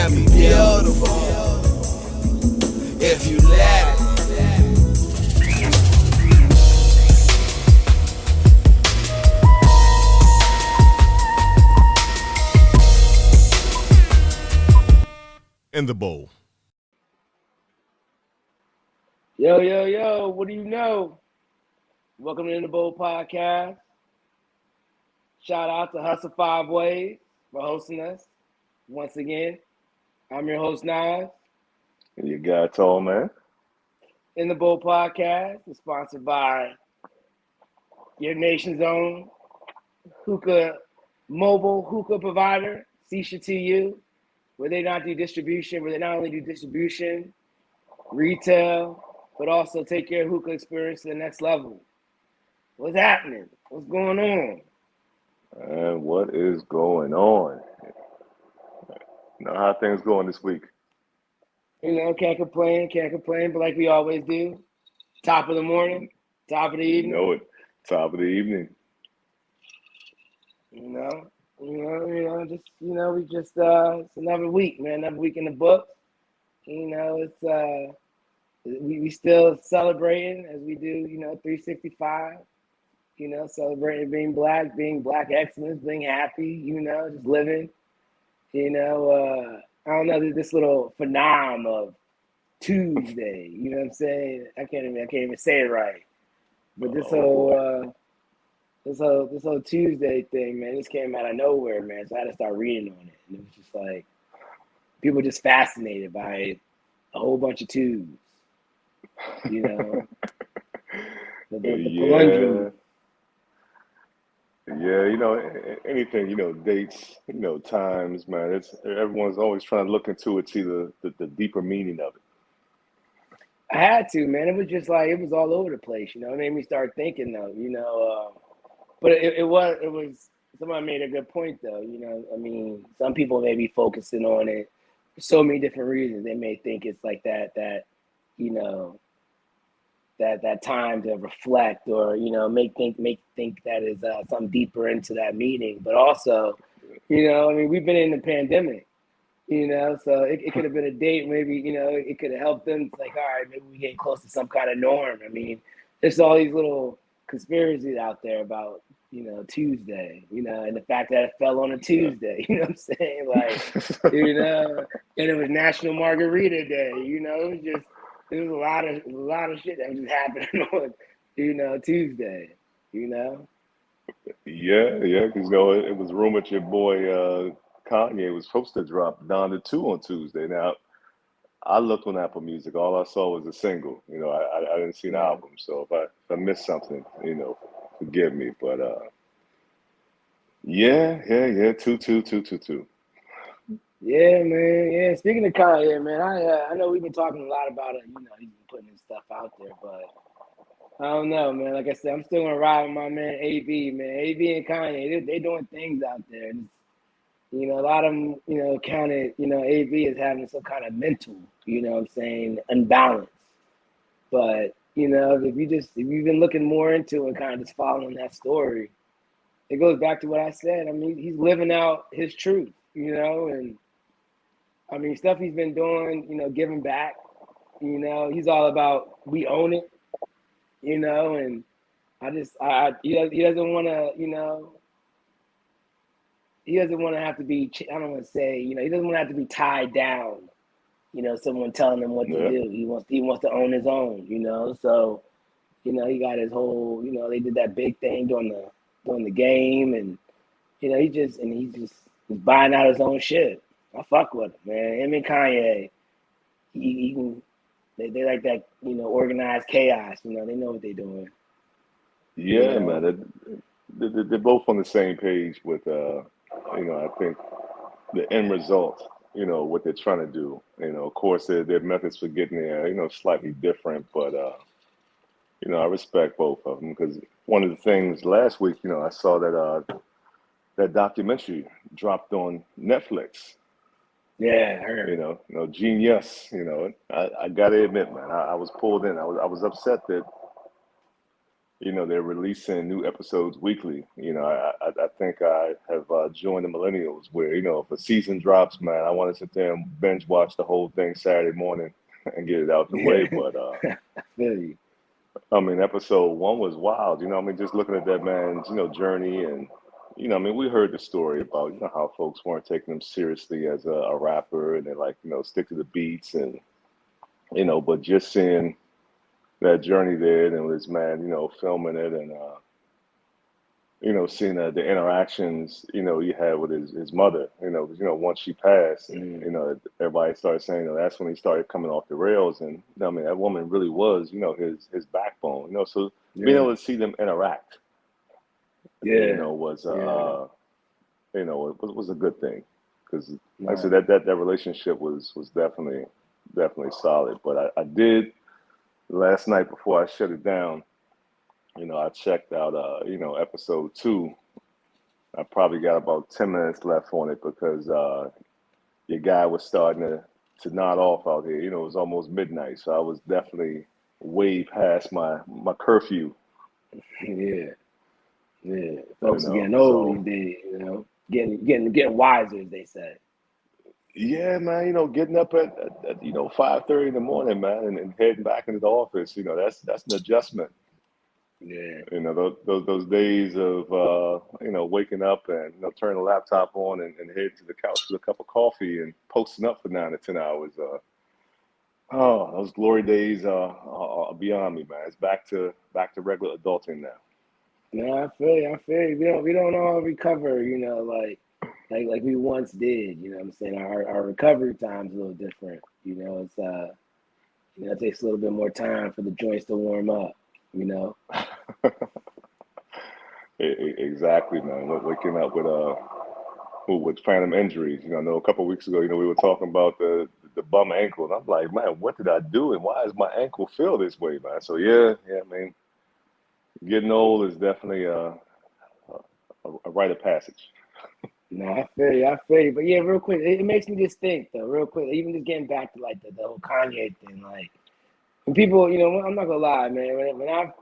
can be beautiful if you let it. In the bowl. Yo, yo, yo, what do you know? Welcome to In the Bowl Podcast. Shout out to Hustle Five Ways for hosting us once again. I'm your host, Naz. And you got Tallman. In the Bowl Podcast is sponsored by your nation's own Hookah mobile hookah provider, Sisha2U, where they not only do distribution, retail, but also take your hookah experience to the next level. What's happening? What's going on? And what is going on? You know how things going this week? Can't complain, but like we always do, top of the morning, top of the evening. You know it, top of the evening. It's another week, man, another week in the book. We still celebrating as we do, 365, celebrating being black excellence, being happy, just living, I don't know, this little phenomenon of Tuesday, you know what I'm saying? I can't even say it right. But this whole Tuesday thing, man, this came out of nowhere, man. So I had to start reading on it. And it was just like, people just fascinated by a whole bunch of twos. The palindrome. Yeah, anything, dates, times, man. Everyone's always trying to look into it, see the deeper meaning of it. I had to, man. It was just like, it was all over the place, It made me start thinking, though, but it was, somebody made a good point, though, some people may be focusing on it for so many different reasons. They may think it's like that time to reflect or, make think that is something deeper into that meeting. But also, we've been in the pandemic, so it could have been a date. Maybe, it could have helped them. It's like, all right, maybe we get close to some kind of norm. There's all these little conspiracies out there about, Tuesday, and the fact that it fell on a Tuesday, you know what I'm saying? Like, and it was National Margarita Day, there was a lot of shit that was just happening on, Tuesday, Yeah, because it was rumored your boy Kanye was supposed to drop Down to 2 on Tuesday. Now, I looked on Apple Music, all I saw was a single. I didn't see an album, so if I missed something, forgive me. But yeah, 2. Yeah, man. Yeah. Speaking of Kanye, man, I know we've been talking a lot about it. He's been putting his stuff out there, but I don't know, man. Like I said, I'm still gonna ride with my man AB, man. AB and Kanye, they doing things out there. And, a lot of them, counted, AB as having some kind of mental, unbalance. But if you've been looking more into it, kind of just following that story, it goes back to what I said. He's living out his truth, and stuff he's been doing, giving back, he's all about, we own it, and he doesn't want to, he doesn't want to have to be, I don't want to say, he doesn't want to have to be tied down, someone telling him what to do. He wants to own his own, so, he got his whole, they did that big thing during the game, and, he's buying out his own shit. I fuck with him, man. Him and Kanye, they like that, organized chaos. They know what they're doing. Yeah, man. They're both on the same page with, I think the end result, what they're trying to do. Of course, their methods for getting there, slightly different, but, I respect both of them because one of the things last week, I saw that documentary dropped on Netflix. Yeah, I heard. Genius. I gotta admit, man, I was pulled in. I was upset that they're releasing new episodes weekly. I think I have joined the millennials where, if a season drops, man, I want to sit there and binge watch the whole thing Saturday morning and get it out the way. Yeah. But I feel you. I mean, episode one was wild. Just looking at that man's, journey and, we heard the story about, how folks weren't taking him seriously as a rapper and they like, stick to the beats and, but just seeing that journey there and this man, filming it and, seeing the interactions, he had with his mother, 'cause, once she passed, Mm. everybody started saying, that's when he started coming off the rails. And, I mean, that woman really was, his backbone, so being Yeah. able to see them interact, Yeah. was, Yeah. it was a good thing. Because, like I said, Nah. that relationship was definitely solid. But I did last night before I shut it down, I checked out, episode two. I probably got about 10 minutes left on it because your guy was starting to nod off out here. It was almost midnight, so I was definitely way past my curfew. Yeah. Yeah. Folks are getting old So these days, getting wiser, as they say. yeah, man, getting up at 5:30 in the morning, man, and heading back into the office. That's an adjustment. Yeah. Those days of waking up and turning the laptop on and heading to the couch with a cup of coffee and posting up for 9 to 10 hours. Oh, those glory days are beyond me, man. It's back to regular adulting now. No, I feel you. I feel you. We don't all recover, like we once did. You know what I'm saying? Our recovery time's a little different. It's it takes a little bit more time for the joints to warm up. Exactly, man. Waking up with phantom injuries. I know a couple of weeks ago, we were talking about the bum ankle, and I'm like, man, what did I do, and why does my ankle feel this way, man? So yeah. I mean, getting old is definitely a rite of passage. No, I feel you. I feel you. But yeah, real quick, it makes me just think though, real quick. Even just getting back to like the whole Kanye thing, like when people, I'm not gonna lie, man.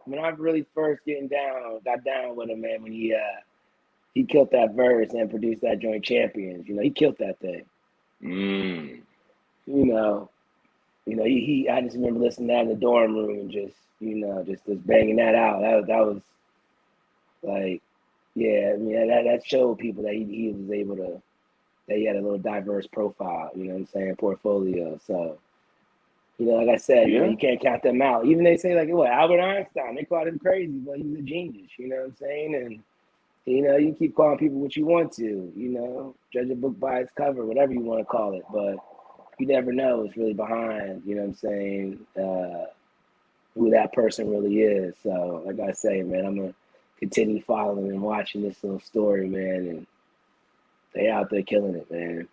When I really first got down with him, man, when he killed that verse and produced that joint champions, he killed that thing. Mm. You know, he I just remember listening to that in the dorm room and just banging that out. That was like, yeah, I mean that showed people that he was able to that he had a little diverse profile. You know what I'm saying? Portfolio. So like I said, Yeah. you can't count them out. Even they say like what Albert Einstein, they called him crazy, but he was a genius. You know what I'm saying? And you can keep calling people what you want to. Judge a book by its cover, whatever you want to call it, but you never know what's really behind. You know what I'm saying? Who that person really is. So, like I say, man, I'm gonna continue following and watching this little story, man, and they out there killing it, man.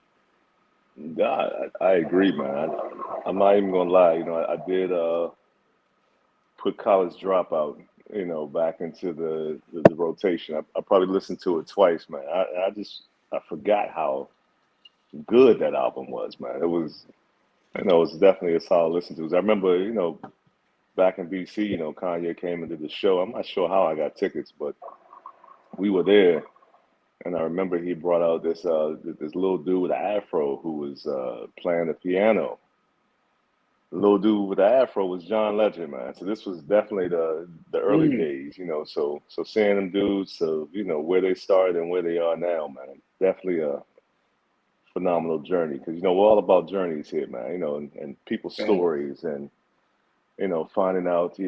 I agree, man. I'm not even gonna lie. I did put college dropout, back into the rotation. I probably listened to it twice, man. I forgot how good that album was, man. It was, it was definitely a solid listen to. I remember, back in DC, Kanye came and did the show. I'm not sure how I got tickets, but we were there, and I remember he brought out this little dude with an afro who was playing the piano. The little dude with the afro was John Legend, man. So this was definitely the early Mm, days, So seeing them dudes, so where they started and where they are now, man, definitely a phenomenal journey. Because we're all about journeys here, man. And people's right. stories and finding out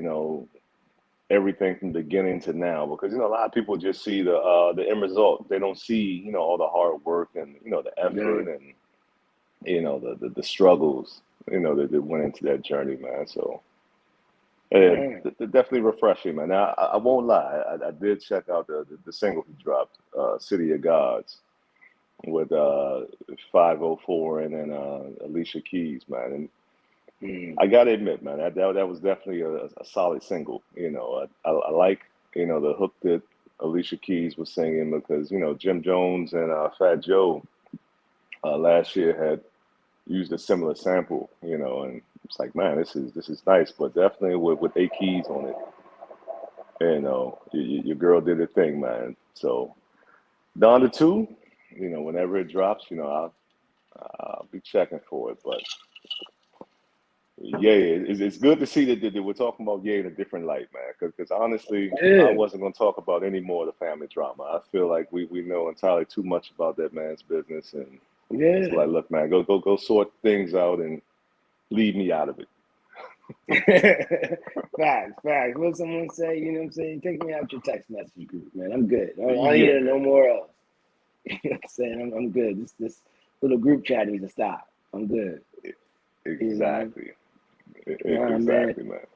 everything from beginning to now. Because a lot of people just see the end result. They don't see all the hard work and the Yeah. effort and the struggles that went into that journey, man. So yeah, Right. definitely refreshing, man. Now I won't lie, I did check out the single he dropped, "City of Gods," with 504 and then Alicia Keys, man. And Mm, I gotta admit, man, that was definitely a solid single. I like the hook that Alicia Keys was singing because Jim Jones and Fat Joe last year had used a similar sample, and it's like, man, this is nice, but definitely with A Keys on it, You know, your girl did her thing, man. So down to 2, you know, whenever it drops, you know, I'll be checking for it. But yeah, it's good to see that we're talking about Ye in a different light, man. Because honestly, I Yeah, wasn't going to talk about any more of the family drama. I feel like we know entirely too much about that man's business, and it's yeah. like, look, man, go sort things out and leave me out of it. Facts. What someone say, you know what I'm saying? Take me out your text message group, man. I'm good. I don't need Yeah, to know more else. You know what I'm saying? I'm good. This little group chat needs to stop. I'm good. You know? exactly, Man. exactly, man.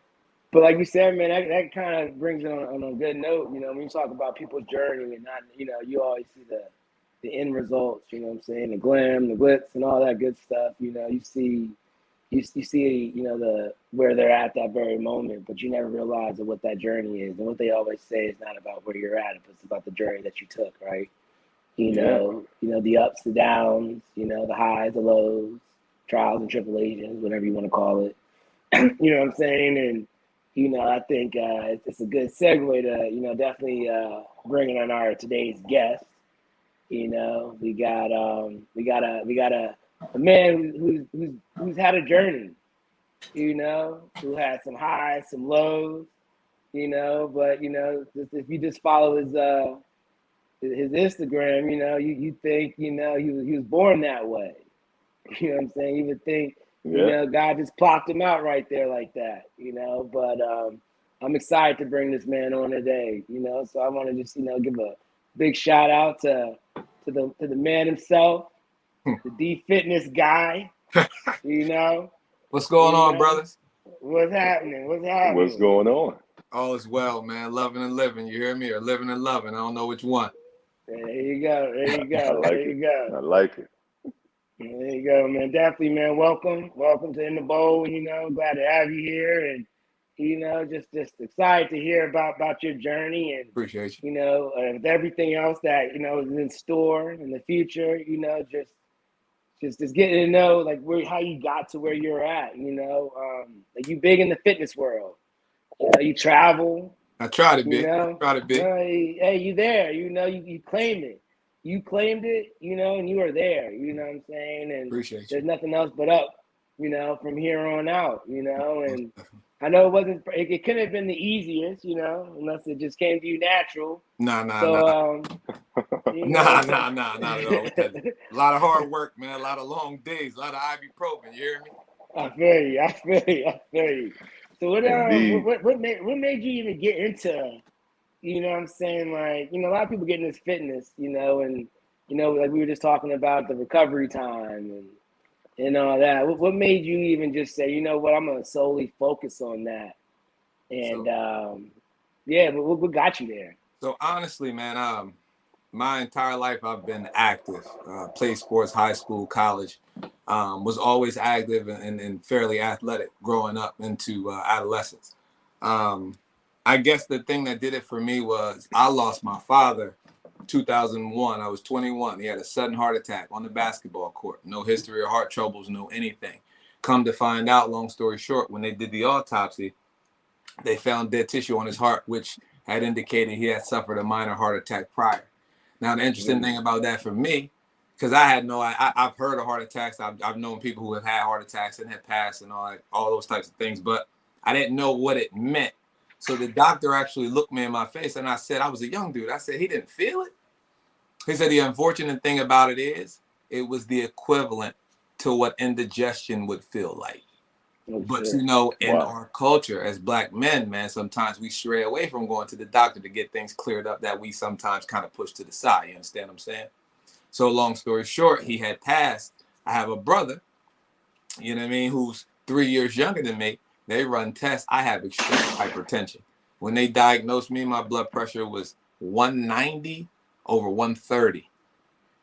But like you said, man, that kind of brings it on a good note. You know, when you talk about people's journey and not, you know, you always see the end results, you know what I'm saying? The glam, the glitz and all that good stuff. You know, you see, you know, where they're at that very moment, but you never realize what that journey is. And what they always say is not about where you're at, but it's about the journey that you took, right? Yeah, You know, the ups, the downs, you know, the highs, the lows, trials and tribulations, whatever you want to call it. You know what I'm saying? And you know, I think it's a good segue to, you know, definitely bringing on our today's guest. You know, we got a man who's had a journey. You know, who had some highs, some lows. You know, but you know, if you just follow his Instagram, you know, you think, you know, he was born that way. You know what I'm saying? You would think, you yeah. know, God just plopped him out right there like that, you know. But I'm excited to bring this man on today, you know. So I want to just, you know, give a big shout out to the man himself, the D fitness guy, you know. What's going You on, know, brothers? what's happening? What's What's happening? going on? All is well, man. Loving and living. You hear me? Or living and loving. I don't know which one. There you go. There you I go. like There it. you go. I like it. There you go, man. Definitely, man. Welcome to In the Bowl. You know, glad to have you here, and you know, just excited to hear about your journey, and Appreciate you. you know, with everything else that you know is in store in the future. You know, just getting to know like how you got to where you're at. You know, like you big in the fitness world. You know, you travel. I try to You be. know, hey, you there? You know, you claim it. You claimed it. You know, and you are there. You know what I'm saying? And Appreciate you. there's nothing else but up. You know, from here on out. You know, Most and definitely. I know it wasn't. It couldn't have been the easiest. You know, unless it just came to you natural. Nah, nah, So, nah. you know, Nah, nah, nah, not at all. We had a lot of hard work, man. A lot of long days. A lot of ibuprofen. You hear me? I feel you. I feel you. So Indeed. what made you even get into, you know what I'm saying? Like, you know, a lot of people get in this fitness, you know, and, you know, like we were just talking about the recovery time and all that. What made you even just say, you know what, I'm going to solely focus on that? And, So, yeah, but what got you there? so honestly, man, my entire life I've been active. Played sports, high school, college. Was always active and fairly athletic growing up into adolescence. Um, I guess the thing that did it for me was I lost my father 2001. I was 21. He had a sudden heart attack on the basketball court. No history of heart troubles, no anything. Come to find out, long story short, when they did the autopsy, they found dead tissue on his heart, which had indicated he had suffered a minor heart attack prior. Now, the interesting thing about that for me, because I had I've heard of heart attacks. I've known people who have had heart attacks and had passed and all those types of things, but I didn't know what it meant. So the doctor actually looked me in my face and I said, I was a young dude. I said, he didn't feel it. He said, the unfortunate thing about it is it was the equivalent to what indigestion would feel like. Oh, But shit. you know, in Wow. our culture as Black men, man, sometimes we stray away from going to the doctor to get things cleared up that we sometimes kind of push to the side. You understand what I'm saying? So long story short, he had passed. I have a brother, you know what I mean, who's 3 years younger than me. They run tests. I have extreme hypertension. When they diagnosed me, my blood pressure was 190 over 130.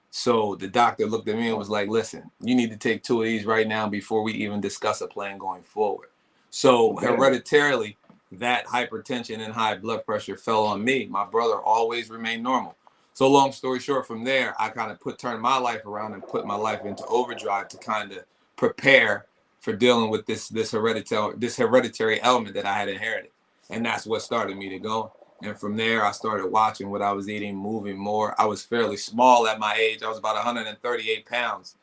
So the doctor looked at me and was like, listen, you need to take 2 of these right now before we even discuss a plan going forward. So Damn. hereditarily, that hypertension and high blood pressure fell on me. My brother always remained normal. So long story short, from there, I kind of turned my life around and put my life into overdrive to kind of prepare for dealing with this hereditary element that I had inherited. And that's what started me to go. And from there, I started watching what I was eating, moving more. I was fairly small at my age. I was about 138 pounds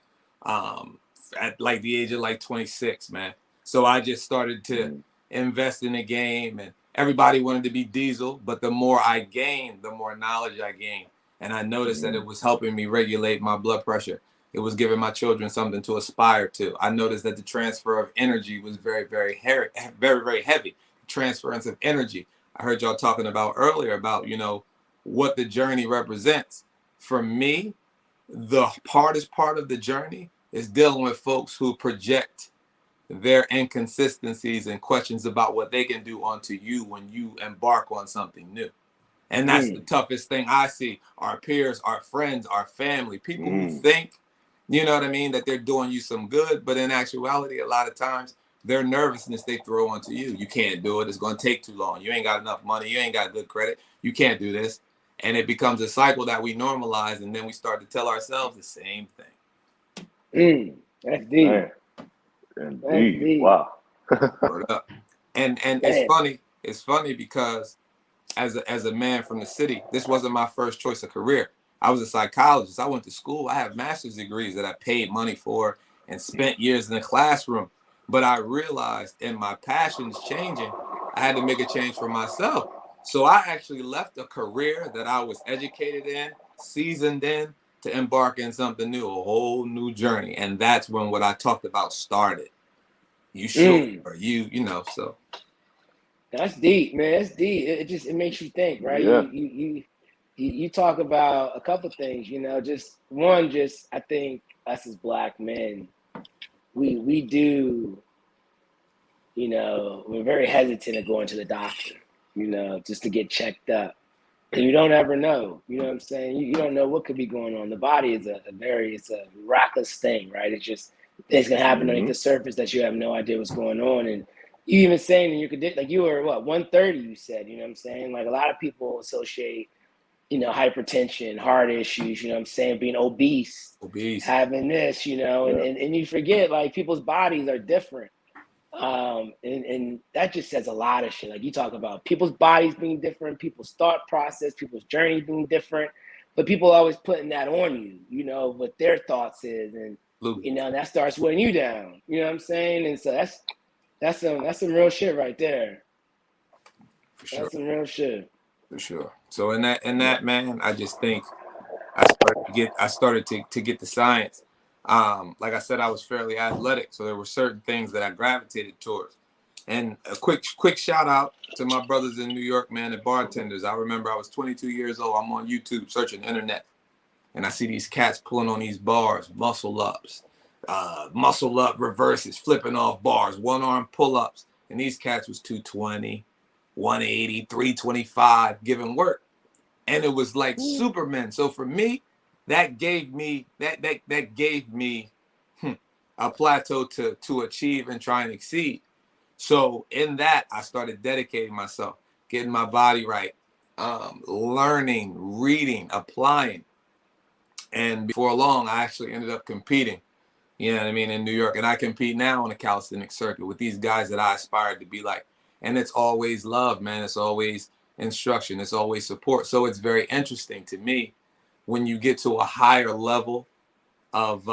at like the age of like 26, man. So I just started to invest in the game, and everybody wanted to be Diesel. But the more I gained, the more knowledge I gained. And I noticed that it was helping me regulate my blood pressure. It was giving my children something to aspire to. I noticed that the transfer of energy was very, very heavy. Transference of energy. I heard y'all talking about earlier about, what the journey represents. For me, the hardest part of the journey is dealing with folks who project their inconsistencies and questions about what they can do onto you when you embark on something new. And that's the toughest thing I see. Our peers, our friends, our family, people who think, you know what I mean, that they're doing you some good, but in actuality, a lot of times, their nervousness they throw onto you. You can't do it. It's going to take too long. You ain't got enough money. You ain't got good credit. You can't do this. And it becomes a cycle that we normalize, and then we start to tell ourselves the same thing. That's deep. Man. Indeed. Wow. Word up. And it's funny because as a man from the city, this wasn't my first choice of career. I was a psychologist. I went to school. I have master's degrees that I paid money for and spent years in the classroom. But I realized in my passions changing, I had to make a change for myself. So I actually left a career that I was educated in, seasoned in, to embark in something new, a whole new journey. And that's when what I talked about started. You should, or so. That's deep, man. That's deep. It makes you think, right? Yeah. You talk about a couple things, just one, I think us as Black men, we do, we're very hesitant to go into the doctor, just to get checked up. And you don't ever know, you know what I'm saying? You don't know what could be going on. The body is it's a rackless thing, right? It's just, things can happen underneath the surface that you have no idea what's going on. And you even saying you could, like you were 130, you said, you know what I'm saying? Like a lot of people associate, hypertension, heart issues, you know what I'm saying? Being obese, having this, and you forget like people's bodies are different. And that just says a lot of shit. Like you talk about people's bodies being different, people's thought process, people's journey being different, but people always putting that on you, what their thoughts is. And, that starts weighing you down, you know what I'm saying? And so that's some real shit right there. For sure. That's some real shit. For sure. So in that man, I just think I started to get the science. Like I said, I was fairly athletic, so there were certain things that I gravitated towards. And a quick shout out to my brothers in New York, man, the bartenders. I remember I was 22 years old. I'm on YouTube searching the internet, and I see these cats pulling on these bars, muscle ups, muscle up reverses, flipping off bars, one arm pull ups, and these cats was 220, 180, 325, giving work. And it was like Superman. So for me, that gave me a plateau to achieve and try and exceed. So in that, I started dedicating myself, getting my body right, learning, reading, applying. And before long, I actually ended up competing, you know what I mean, in New York. And I compete now on the calisthenics circuit with these guys that I aspired to be like. And it's always love, man. It's always instruction. It's always support. So it's very interesting to me when you get to a higher level of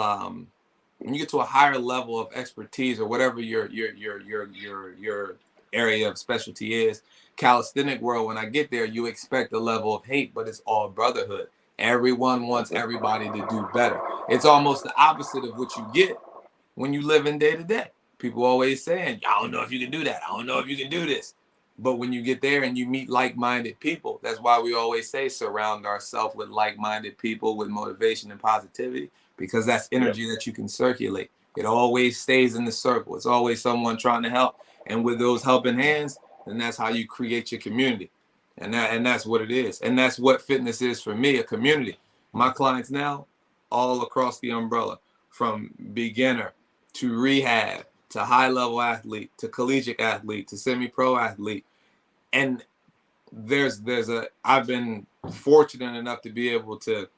expertise or whatever your area of specialty is. Calisthenic world, when I get there, you expect a level of hate, but it's all brotherhood. Everyone wants everybody to do better. It's almost the opposite of what you get when you live in day to day. People always saying, I don't know if you can do that. I don't know if you can do this. But when you get there and you meet like-minded people, that's why we always say surround ourselves with like-minded people with motivation and positivity, because that's energy that you can circulate. It always stays in the circle. It's always someone trying to help. And with those helping hands, then that's how you create your community. And that's what it is. And that's what fitness is for me, a community. My clients now, all across the umbrella, from beginner to rehab, to high-level athlete, to collegiate athlete, to semi-pro athlete. And I've been fortunate enough to be able to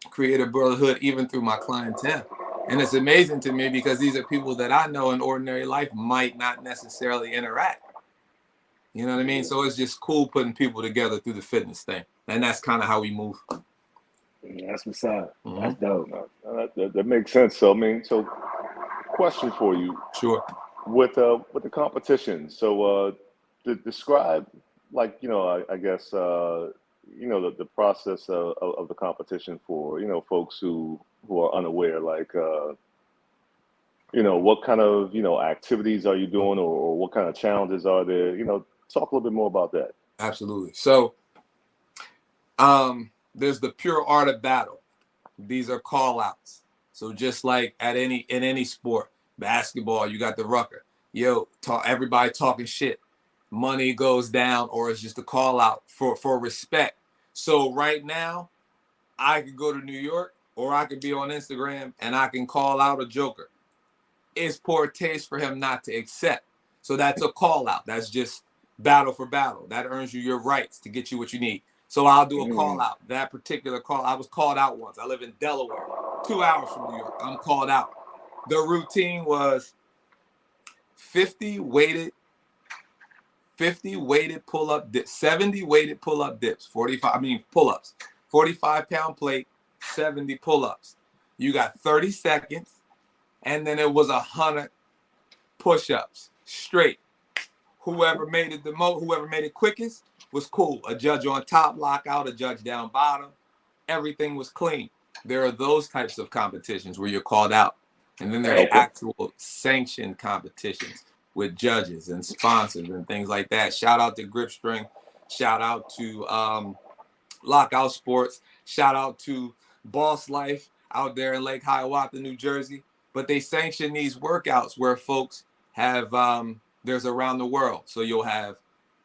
create a brotherhood even through my clientele. And it's amazing to me because these are people that I know in ordinary life might not necessarily interact. You know what I mean? So it's just cool putting people together through the fitness thing. And that's kind of how we move. That's what's up. Mm-hmm. That's dope. That makes sense. So I mean, so question for you. Sure. With the competition, so describe, like, I guess the process of the competition for folks who are unaware, like what kind of activities are you doing, or what kind of challenges are there? Talk a little bit more about that. Absolutely. So there's the pure art of battle. These are call outs. So just like in any sport, basketball, you got the rucker. Everybody talking shit. Money goes down, or it's just a call out for respect. So right now, I could go to New York, or I could be on Instagram and I can call out a joker. It's poor taste for him not to accept. So that's a call out. That's just battle for battle. That earns you your rights to get you what you need. So I'll do a call out. That particular call, I was called out once. I live in Delaware, 2 hours from New York. I'm called out. The routine was 50 weighted pull-up dips, 70 weighted pull-up dips, pull-ups, 45-pound plate, 70 pull-ups. You got 30 seconds, and then it was 100 push-ups straight. Whoever made it quickest was cool. A judge on top, lockout, a judge down bottom. Everything was clean. There are those types of competitions where you're called out. And then there's actual sanctioned competitions with judges and sponsors and things like that. Shout out to Gripstring. Shout out to Lockout Sports. Shout out to Boss Life out there in Lake Hiawatha, New Jersey. But they sanction these workouts where folks have, there's around the world. So you'll have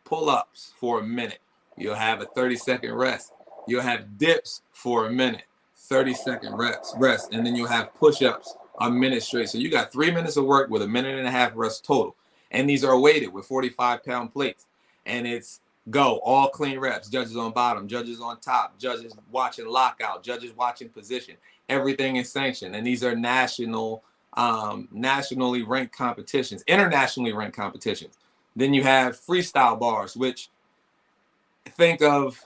pull-ups for a minute. You'll have a 30-second rest. You'll have dips for a minute, 30-second rest. And then you'll have push-ups a minute straight. So you got 3 minutes of work with a minute and a half rest total. And these are weighted with 45-pound plates. And it's go, all clean reps, judges on bottom, judges on top, judges watching lockout, judges watching position. Everything is sanctioned. And these are nationally ranked competitions, internationally ranked competitions. Then you have freestyle bars, which think of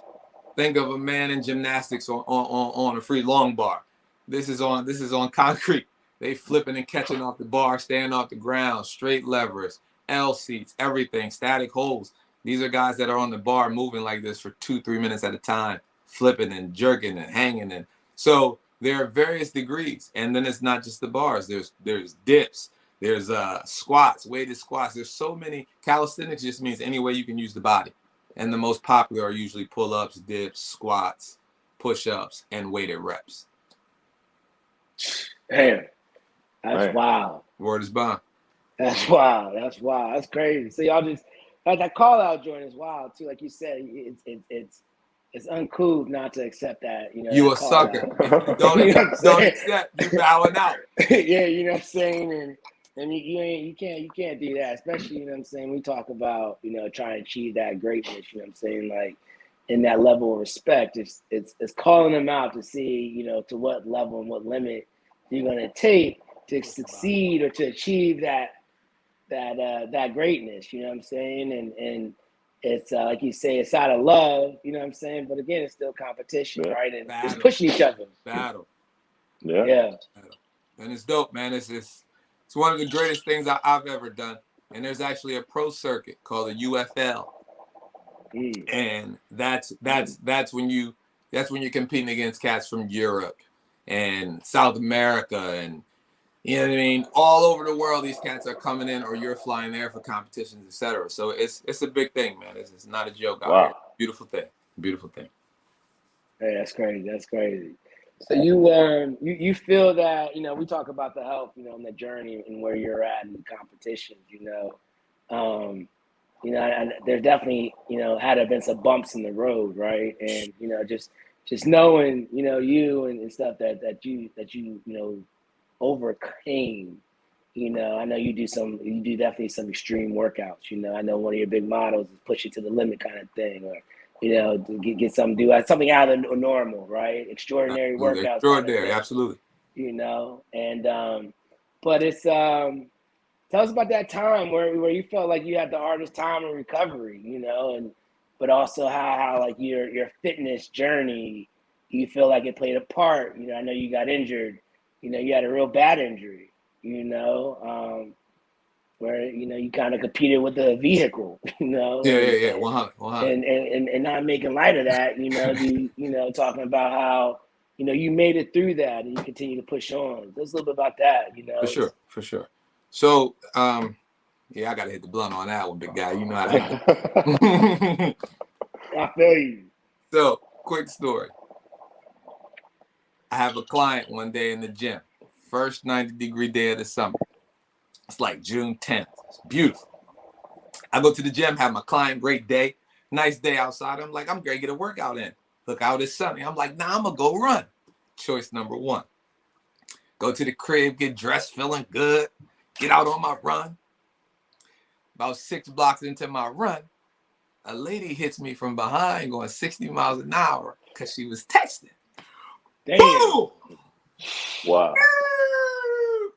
a man in gymnastics on a free long bar. This is on concrete. They flipping and catching off the bar, staying off the ground, straight levers, L seats, everything, static holds. These are guys that are on the bar moving like this for 2-3 minutes at a time, flipping and jerking and hanging. And so there are various degrees. And then it's not just the bars. There's dips. There's squats, weighted squats. There's so many. Calisthenics just means any way you can use the body. And the most popular are usually pull-ups, dips, squats, push-ups, and weighted reps. Damn. That's wild. Word is bond. That's wild. That's crazy. So y'all just that call out joint is wild too. Like you said, it's uncool not to accept that. You a sucker. If you don't accept, you bowing out. Yeah, you know what I'm saying? And you can't do that, especially, you know what I'm saying, we talk about, trying to achieve that greatness, you know what I'm saying, like in that level of respect. It's calling them out to see, to what level and what limit you're gonna take to succeed or to achieve that greatness, you know what I'm saying? And it's like you say, it's out of love, you know what I'm saying? But again, it's still competition, right? And it's pushing each other. Battle. Yeah. And it's dope, man. It's one of the greatest things I've ever done. And there's actually a pro circuit called the UFL. And that's when you're competing against cats from Europe and South America, and you know what I mean, all over the world. These cats are coming in, or you're flying there for competitions, etc. So it's a big thing, man. It's not a joke. Wow. Out here. Beautiful thing. Hey, that's crazy. So you feel that, we talk about the health, in the journey and where you're at in the competitions, and there definitely, had to been some bumps in the road, right? And, just knowing, you and stuff that you overcame, I know you do definitely some extreme workouts, I know one of your big models is push it to the limit kind of thing, or get something, do something out of the normal, right? Extraordinary workouts. Extraordinary, absolutely. And but it's Tell us about that time where you felt like you had the hardest time in recovery, you know, and but also how like your fitness journey, you feel like it played a part. You know, I know you got injured. You know, you had a real bad injury. You know, where you know you kind of competed with the vehicle. You know, Yeah. 100, 100. and not making light of that. You know, talking about how you know you made it through that and you continue to push on. Just a little bit about that. You know, For sure. So, yeah, I gotta hit the blunt on that one, big guy. You know how that goes. I feel you. So, quick story. I have a client one day in the gym. First 90-degree day of the summer. It's like June 10th. It's beautiful. I go to the gym, have my client, great day. Nice day outside. I'm like, I'm going to get a workout in. Look out, it's sunny. I'm like, nah, I'm going to go run. Choice number one. Go to the crib, get dressed, feeling good. Get out on my run. About 6 blocks into my run, a lady hits me from behind going 60 miles an hour because she was texting. Damn. Boom! Wow.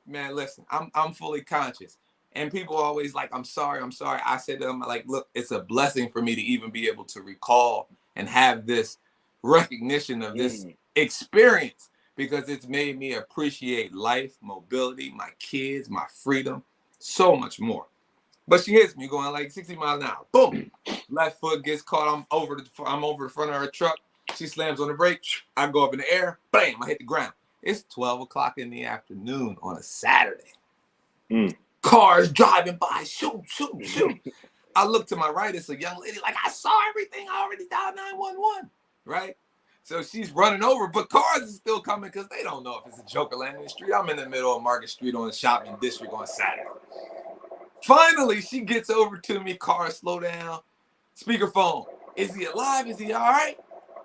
Man, listen, I'm fully conscious. And people always like, I'm sorry. I said to them, like, look, it's a blessing for me to even be able to recall and have this recognition of this experience because it's made me appreciate life, mobility, my kids, my freedom, so much more. But she hits me going like 60 miles an hour. Boom. Left foot gets caught. I'm over the front of her truck. She slams on the brake. I go up in the air. Bam, I hit the ground. It's 12 o'clock in the afternoon on a Saturday. Cars driving by. Shoot. I look to my right. It's a young lady. Like, I saw everything. I already dialed 911. Right? So she's running over, but cars are still coming because they don't know if it's a joker landing in the street. I'm in the middle of Market Street on the shopping district on Saturday. Finally, she gets over to me. Car slow down. Speakerphone. Is he alive? Is he all right?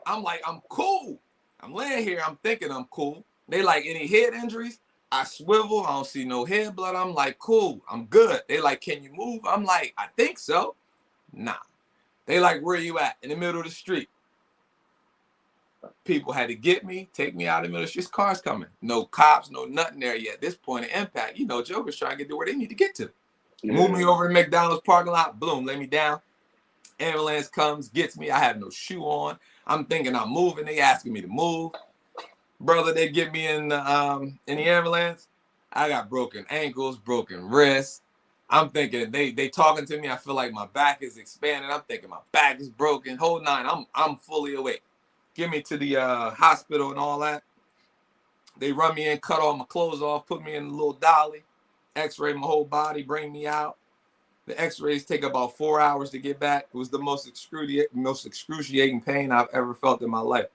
I'm like, I'm cool. I'm laying here. I'm thinking I'm cool. They like, any head injuries? I swivel. I don't see no head blood. I'm like, cool. I'm good. They like, can you move? I'm like, I think so. Nah. They like, where you at? In the middle of the street. People had to get me, take me out of the middle of the street. Cars coming. No cops, no nothing there yet. This point of impact, you know, jokers trying to get to where they need to get to. Move me over to McDonald's parking lot. Boom, lay me down. Ambulance comes, gets me. I have no shoe on. I'm thinking I'm moving. They asking me to move. Brother, they get me in the ambulance. I got broken ankles, broken wrists. I'm thinking they talking to me. I feel like my back is expanding. I'm thinking my back is broken. Whole nine. I'm fully awake. Get me to the hospital and all that. They run me in, cut all my clothes off, put me in a little dolly, x-ray my whole body, bring me out. The x-rays take about 4 hours to get back. It was the most excruciating pain I've ever felt in my life.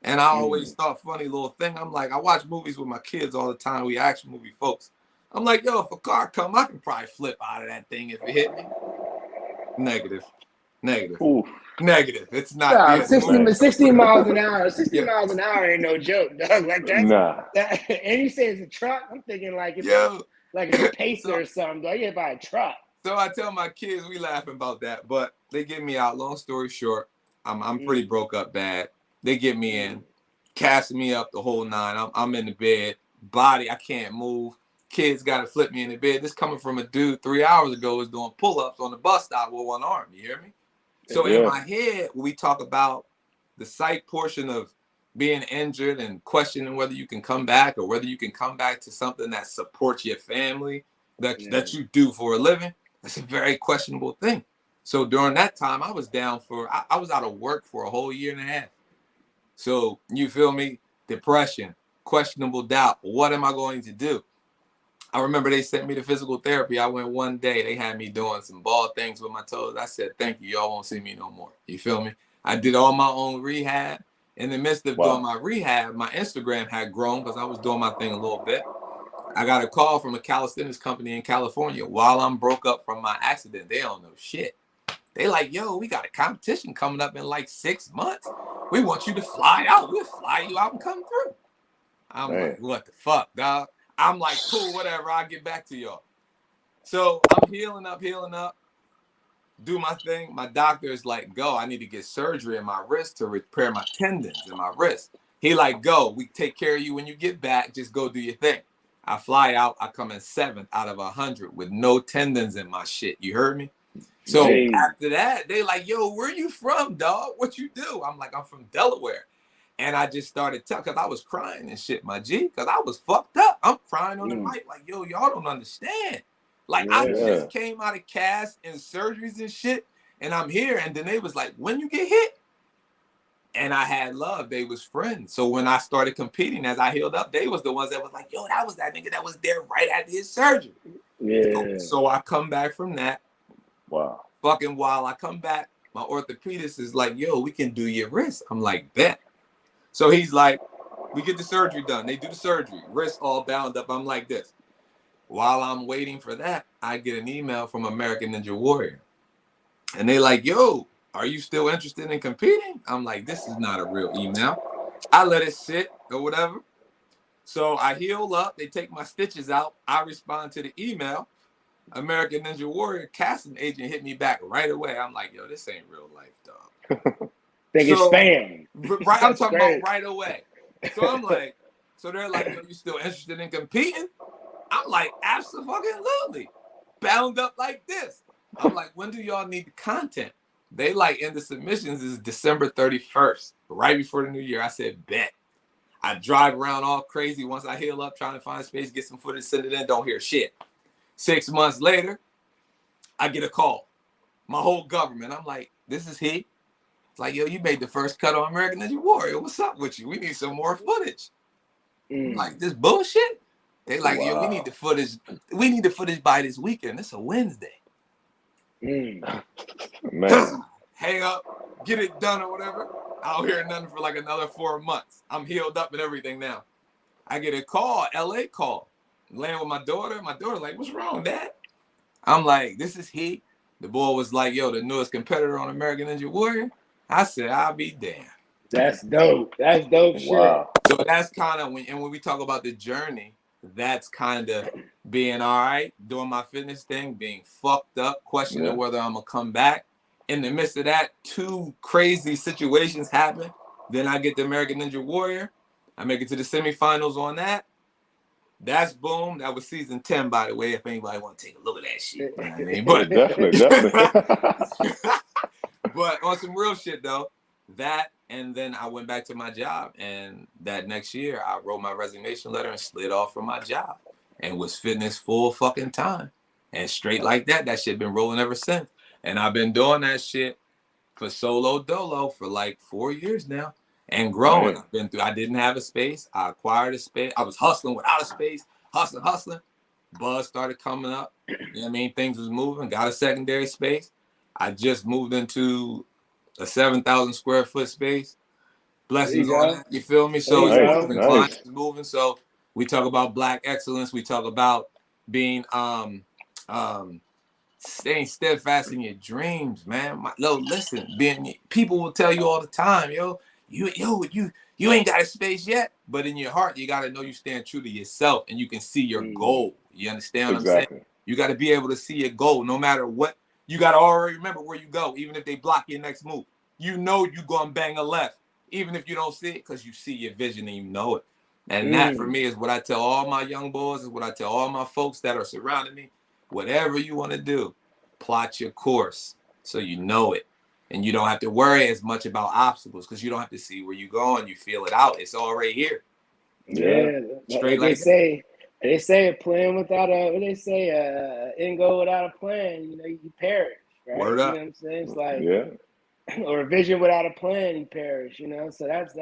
And I always thought, funny little thing, I'm like, I watch movies with my kids all the time. We action movie folks. I'm like, yo, if a car come, I can probably flip out of that thing if it hit me. Negative. Oof. Negative. It's not. 60 miles an hour. 60 miles an hour ain't no joke, dog. Like that. Nah. And you say it's a truck. I'm thinking like it's a pacer or something. Dog. You hit by a truck. So I tell my kids, we laughing about that, but they get me out. Long story short, I'm pretty broke up bad. They get me in, casting me up the whole nine. I'm in the bed, body, I can't move. Kids got to flip me in the bed. This coming from a dude 3 hours ago was doing pull-ups on the bus stop with one arm. You hear me? So in my head, we talk about the psych portion of being injured and questioning whether you can come back or whether you can come back to something that supports your family that you do for a living. That's a very questionable thing. So during that time, I was down I was out of work for a whole year and a half. So you feel me? Depression, questionable doubt. What am I going to do? I remember they sent me to physical therapy. I went one day. They had me doing some ball things with my toes. I said, thank you. Y'all won't see me no more. You feel me? I did all my own rehab. In the midst of doing my rehab, my Instagram had grown because I was doing my thing a little bit. I got a call from a calisthenics company in California while I'm broke up from my accident. They don't know shit. They like, yo, we got a competition coming up in like 6 months. We want you to fly out. We'll fly you out and come through. I'm like, what the fuck, dog? I'm like, cool, whatever. I'll get back to y'all. So I'm healing up, do my thing. My doctor is like, go. I need to get surgery in my wrist to repair my tendons in my wrist. He like, go. We take care of you when you get back. Just go do your thing. I fly out. I come in 7th out of 100 with no tendons in my shit. You heard me? So Hey. after that, they like, yo, where you from, dog? What you do? I'm like, I'm from Delaware. And I just started telling, because I was crying and shit, my G, because I was fucked up. I'm crying on the mic like, yo, y'all don't understand. Like, I just came out of cast and surgeries and shit, and I'm here. And then they was like, when you get hit? And I had love. They was friends. So when I started competing, as I healed up, they was the ones that was like, yo, that was that nigga that was there right after his surgery. Yeah. So I come back from that. Wow. Fucking while I come back, my orthopedist is like, yo, we can do your wrist. I'm like, bet. So he's like, we get the surgery done. They do the surgery. Wrist all bound up. I'm like this. While I'm waiting for that, I get an email from American Ninja Warrior. And they like, yo, are you still interested in competing? I'm like, this is not a real email. I let it sit or whatever. So I heal up. They take my stitches out. I respond to the email. American Ninja Warrior casting agent hit me back right away. I'm like, yo, this ain't real life, dog. Think it's spam. Right, I'm talking about right away. So I'm like, so they're like, yo, you still interested in competing? I'm like, absolutely. Bound up like this. I'm like, when do y'all need the content? They like, in the submissions is December 31st, right before the new year. I said, bet. I drive around all crazy once I heal up, trying to find space, get some footage, send it in, don't hear shit. 6 months later, I get a call. My whole government. I'm like, this is he. It's like, yo, you made the first cut on American Ninja Warrior. What's up with you? We need some more footage. I'm like, this bullshit? They like, yo, we need the footage. We need the footage by this weekend. It's a Wednesday. Man. Hang up, get it done or whatever. I don't hear nothing for like another 4 months. I'm healed up and everything now. I get a call, LA call. Laying with my daughter. My daughter like, what's wrong, Dad? I'm like, this is he. The boy was like, yo, the newest competitor on American Ninja Warrior. I said, I'll be damned. That's dope. That's dope shit. Wow. So that's kind of when we talk about the journey, that's kind of being all right, doing my fitness thing, being fucked up, questioning whether I'm gonna come back. In the midst of that, 2 crazy situations happen. Then I get the American Ninja Warrior. I make it to the semifinals on that. That's boom. That was season 10, by the way, if anybody want to take a look at that shit. You know what I mean? But Definitely. but on some real shit though, that, and then I went back to my job, and that next year I wrote my resignation letter and slid off from my job and was fitness full fucking time. And straight like that, that shit been rolling ever since. And I've been doing that shit for solo dolo for like 4 years now. And growing. I've been through, I didn't have a space. I acquired a space. I was hustling without a space, hustling. Buzz started coming up. You know what I mean? Things was moving, got a secondary space. I just moved into a 7,000 square foot space. Blessings on that. You feel me? So it's moving. Clients is moving. So we talk about Black excellence. We talk about being staying steadfast in your dreams, man. Listen, people will tell you all the time, you ain't got a space yet, but in your heart, you got to know you stand true to yourself and you can see your goal. You understand what I'm saying? You got to be able to see your goal no matter what. You got to already remember where you go, even if they block your next move. You know you going to bang a left, even if you don't see it, because you see your vision and you know it. And that, for me, is what I tell all my young boys, is what I tell all my folks that are surrounding me. Whatever you want to do, plot your course so you know it. And you don't have to worry as much about obstacles because you don't have to see where you're going. You feel it out. It's already here. Yeah. Straight like that. They say a plan without end goal without a plan, you perish, right? Word up. You know what I'm saying? It's like, or a vision without a plan, you perish, So that's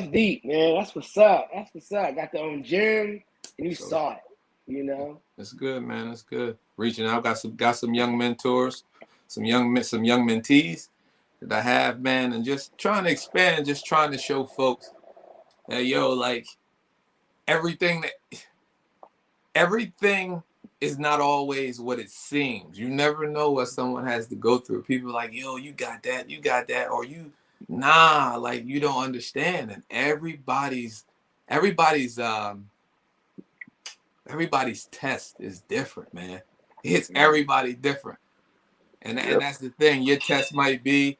deep, man. That's what's up. Got their own gym and you saw it, It's good, man. It's good. Reaching out, got some young mentors, some young mentees that I have, man, and just trying to expand, just trying to show folks that like everything is not always what it seems. You never know what someone has to go through. People are like, you got that, or like you don't understand. And everybody's test is different, man. It's everybody different. And that's the thing. Your test might be,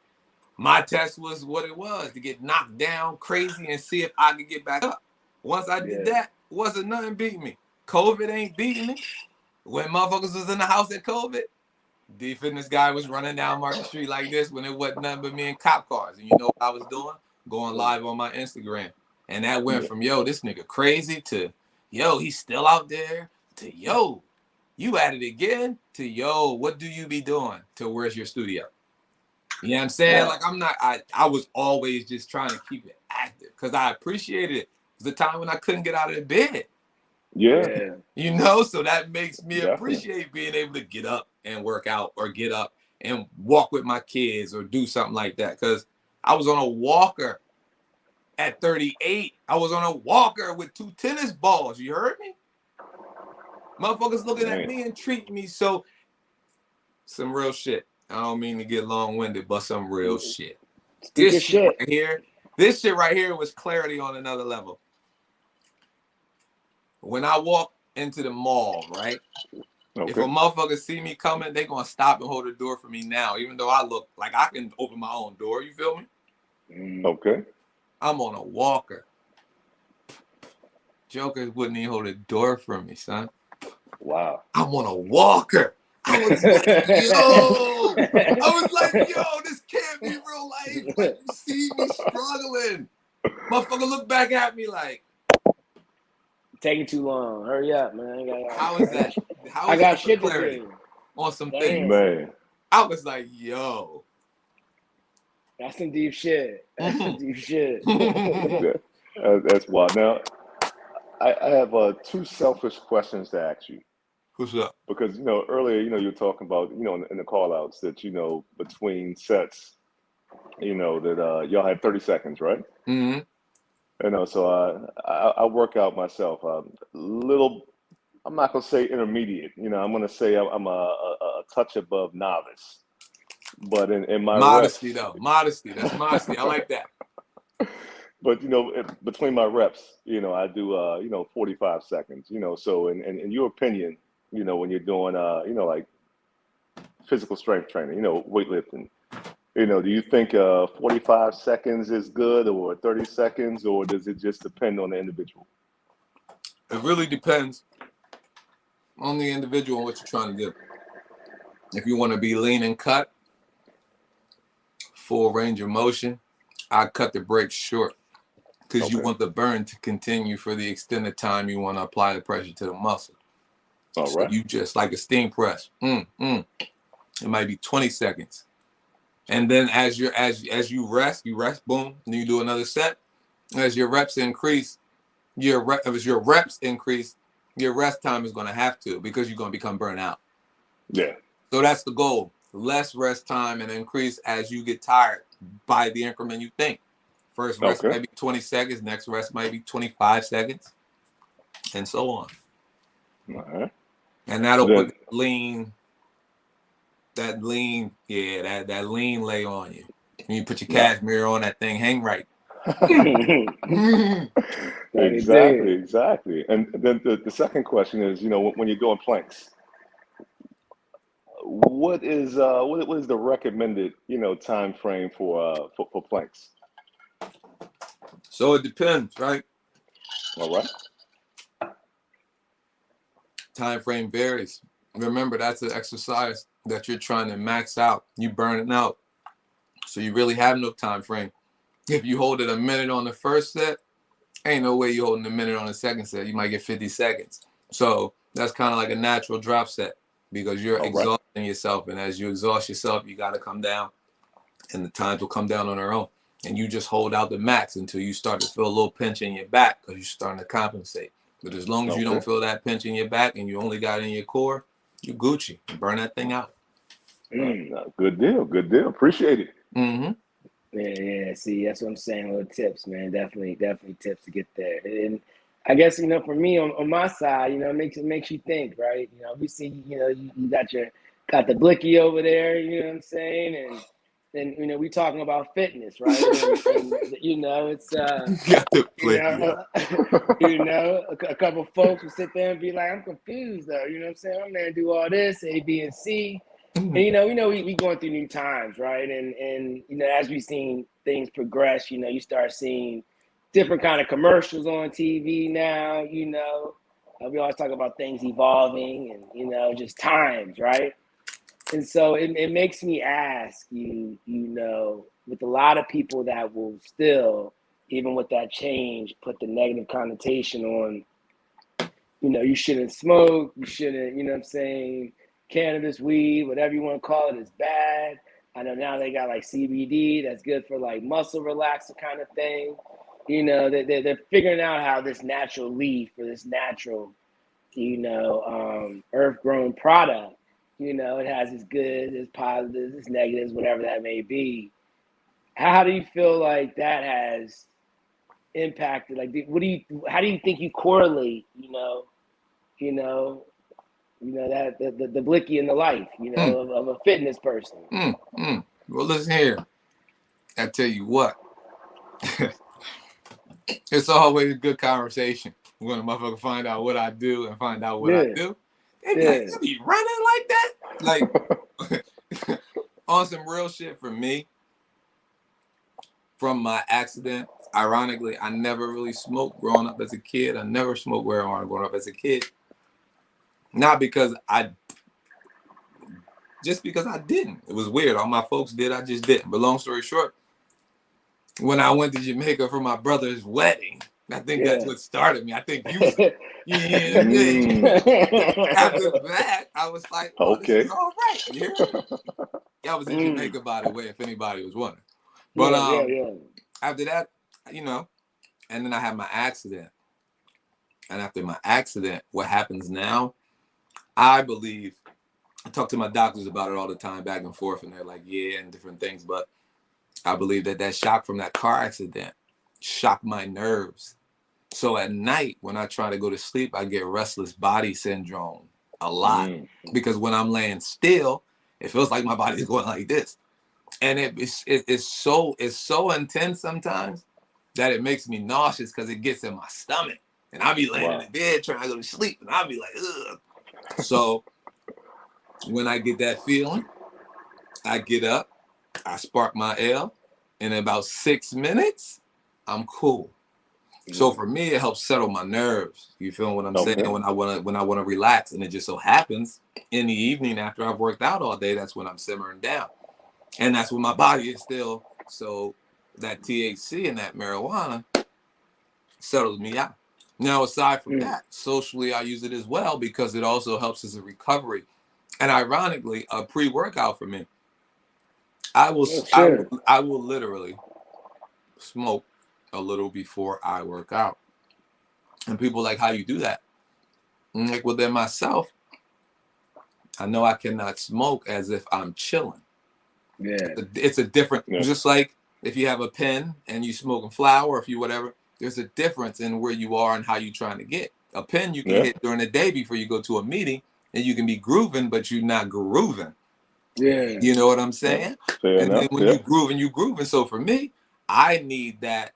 my test was what it was, to get knocked down crazy and see if I could get back up. Once I did that, wasn't nothing beating me. COVID ain't beating me. When motherfuckers was in the house at COVID, the fitness guy was running down Market Street like this when it wasn't nothing but me and cop cars. And you know what I was doing? Going live on my Instagram. And that went from, yo, this nigga crazy to, yo, he's still out there to, yo, you at it again to, yo, what do you be doing to where's your studio? You know what I'm saying? Like I was always just trying to keep it active because I appreciated it. It was a time when I couldn't get out of bed. Yeah. You know, so that makes me Definitely. appreciate being able to get up and work out or get up and walk with my kids or do something like that. Because I was on a walker at 38. I was on a walker with 2 tennis balls. You heard me? Motherfuckers looking at me and treating me so. Some real shit. I don't mean to get long-winded, but some real shit. This shit right here was clarity on another level. When I walk into the mall, right? If a motherfucker see me coming, they gonna stop and hold the door for me now, even though I look like I can open my own door. You feel me? Okay. I'm on a walker. Jokers wouldn't even hold the door for me, son. Wow. I'm on a walker. I was like, yo, this can't be real life. Like, you see me struggling. Motherfucker look back at me like, taking too long. Hurry up, man. How is that? I got shit to do on some things. Man. I was like, yo. That's some deep shit. That's some deep shit. That's wild. Now, I have 2 selfish questions to ask you. What's up? Because, you know, earlier, you know, you were talking about, you know, in the call outs that, you know, between sets, you know, that y'all had 30 seconds, right? Mm-hmm. You know, so I work out myself. Little, I'm not going to say intermediate. You know, I'm going to say I'm a touch above novice. But in my modesty, reps, though. Modesty. That's modesty. I like that. But, you know, between my reps, you know, I do, you know, 45 seconds, you know. So in your opinion, you know, when you're doing, you know, like physical strength training, you know, weightlifting, you know, do you think 45 seconds is good or 30 seconds, or does it just depend on the individual? It really depends on the individual and what you're trying to do. If you want to be lean and cut, full range of motion, I cut the breaks short because you want the burn to continue for the extended time you want to apply the pressure to the muscle. All so right. You just like a steam press. It might be 20 seconds. And then as you rest, boom, and you do another set. As your reps increase, your rest time is going to have to, because you're going to become burnt out. Yeah. So that's the goal. Less rest time and increase as you get tired by the increment you think. First rest might be 20 seconds. Next rest might be 25 seconds. And so on. All right. And that'll put that lean lay on you. When you put your cashmere on, that thing hang right. Exactly. And then the second question is, you know, when you're doing planks, what is the recommended, you know, time frame for planks? So it depends, right? All right. Time frame varies. Remember, that's an exercise that you're trying to max out. You burn it out. So you really have no time frame. If you hold it a minute on the first set, ain't no way you're holding a minute on the second set. You might get 50 seconds. So that's kind of like a natural drop set, because you're exhausting yourself. And as you exhaust yourself, you got to come down. And the times will come down on their own. And you just hold out the max until you start to feel a little pinch in your back, because you're starting to compensate. But as long as you don't feel that pinch in your back and you only got it in your core, you Gucci. Burn that thing out. Good deal. Appreciate it. Mm-hmm. Yeah. See, that's what I'm saying. Little tips, man. Definitely tips to get there. And I guess, you know, for me on my side, you know, it makes you think, right? You know, we see, you know, you got the blicky over there, you know what I'm saying? And then, you know, we talking about fitness, right? And you know, it's got the blicky. you know, a couple folks will sit there and be like, I'm confused though, you know what I'm saying? I'm gonna do all this, A, B, and C. And we going through new times, right? And you know, as we've seen things progress, you know, you start seeing different kind of commercials on TV now, you know. We always talk about things evolving and, you know, just times, right? And so it makes me ask you, you know, with a lot of people that will still, even with that change, put the negative connotation on, you know, you shouldn't smoke, you shouldn't, you know what I'm saying, cannabis, weed, whatever you want to call it is bad. I know now they got like CBD that's good for like muscle relaxer kind of thing. You know, they're figuring out how this natural leaf or this natural, you know, earth-grown product, you know, it has its good, its positives, its negatives, whatever that may be. How do you feel like that has impacted? Like, how do you think you correlate, you know, that the blicky in the life, you know, of a fitness person? Well, listen here. I tell you what. It's always a good conversation when a motherfucker find out what I do and find out what I do. They be like, you be running like that? Like, on some real shit for me, from my accident, ironically, I never really smoked growing up as a kid. I never smoked marijuana growing up as a kid. Not because just because I didn't. It was weird. All my folks did, I just didn't. But long story short, when I went to Jamaica for my brother's wedding, I think that's what started me. I think you was, after that, I was like, oh, this is all right. Yeah. I was in Jamaica, by the way, if anybody was wondering. But after that, you know, and then I had my accident. And after my accident, what happens now, I believe, I talk to my doctors about it all the time, back and forth, and they're like, yeah, and different things. But I believe that shock from that car accident shocked my nerves. So at night, when I try to go to sleep, I get restless body syndrome a lot. Because when I'm laying still, it feels like my body's going like this. And it's so intense sometimes that it makes me nauseous because it gets in my stomach. And I'll be laying in the bed trying to go to sleep, and I'll be like, ugh. So when I get that feeling, I get up, I spark my L, and in about 6 minutes, I'm cool. So for me, it helps settle my nerves. You feel what I'm saying? When I wanna relax, and it just so happens in the evening after I've worked out all day, that's when I'm simmering down, and that's when my body is still. So that THC and that marijuana settles me out. Now, aside from that, socially, I use it as well because it also helps as a recovery. And ironically, a pre-workout for me, I will literally smoke a little before I work out. And people like, how you do that? I'm like, well, then myself, I know I cannot smoke as if I'm chilling. Yeah. It's a different, just like if you have a pen and you smoking flower, or if you whatever, there's a difference in where you are and how you're trying to get. A pen you can hit during the day before you go to a meeting, and you can be grooving, but you're not grooving. Yeah. You know what I'm saying? And then when you grooving. So for me, I need that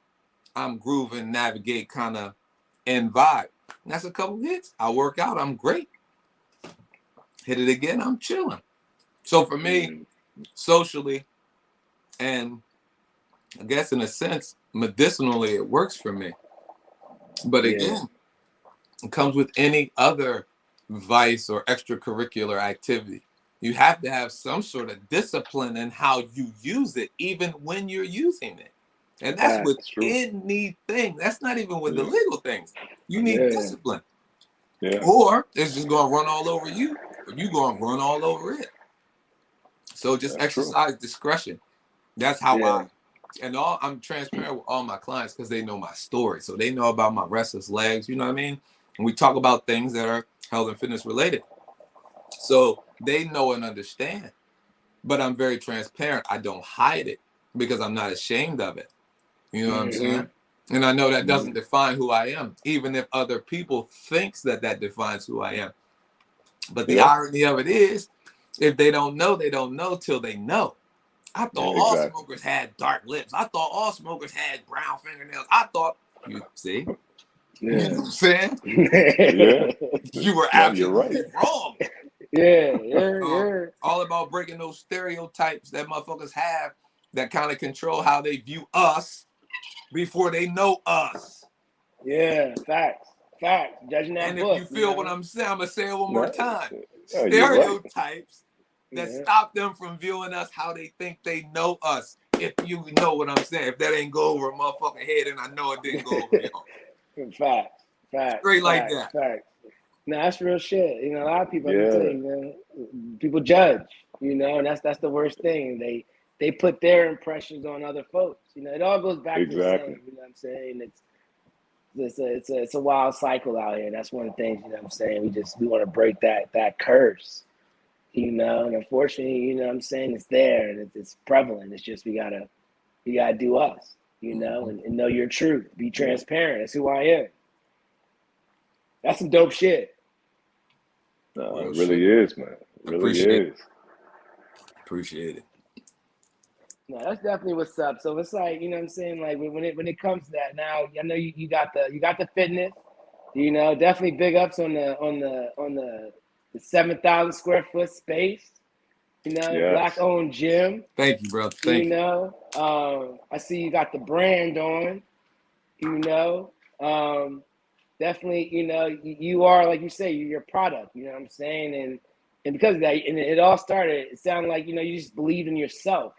I'm grooving, navigate kind of and vibe. And that's a couple hits. I work out, I'm great. Hit it again, I'm chilling. So for me, socially, and I guess in a sense, medicinally, it works for me. But again, it comes with any other vice or extracurricular activity. You have to have some sort of discipline in how you use it, even when you're using it. And that's with anything. That's not even with the legal things. You need discipline. Or it's just going to run all over you, or you're going to run all over it. So just exercise discretion. That's how I'm transparent with all my clients because they know my story. So they know about my restless legs, you know what I mean? And we talk about things that are health and fitness related. So they know and understand. But I'm very transparent. I don't hide it because I'm not ashamed of it. You know what I'm saying? And I know that doesn't define who I am, even if other people thinks that defines who I am. But the irony of it is, if they don't know, they don't know till they know. I thought all smokers had dark lips. I thought all smokers had brown fingernails. I thought, you see? You know what I'm saying? You were absolutely wrong. All about breaking those stereotypes that motherfuckers have that kind of control how they view us. before they know us. Yeah, facts. Judging that And book. if you feel what I'm saying, I'm gonna say it one more time. You're right. Stereotypes that stop them from viewing us how they think they know us. If you know what I'm saying, if that ain't go over a motherfucking head, and I know it didn't go over your Facts. straight like that. Facts. No, that's real shit. You know, a lot of people, I can Yeah. tell you, man, people judge, you know, and that's the worst thing. They put their impressions on other folks. You know, it all goes back to the same, you know what I'm saying? It's a wild cycle out here. That's one of the things, you know what I'm saying? We want to break that curse, you know, and unfortunately, you know what I'm saying, it's there and it's prevalent. It's just we gotta do us, you know, and know your truth. Be transparent. That's who I am. That's some dope shit. No, it really is, man. It really is. Appreciate it. No, that's definitely what's up. So it's like, you know what I'm saying? Like when it comes to that, now I know you got the fitness, you know, definitely big ups on the 7,000 square foot space, you know, Yes. Black owned gym. Thank you, brother. Thank you. Know, I see you got the brand on, you know. Definitely, you know, you are, like you say, you're your product, you know what I'm saying? And because of that, and it all started, it sounded like, you know, you just believed in yourself.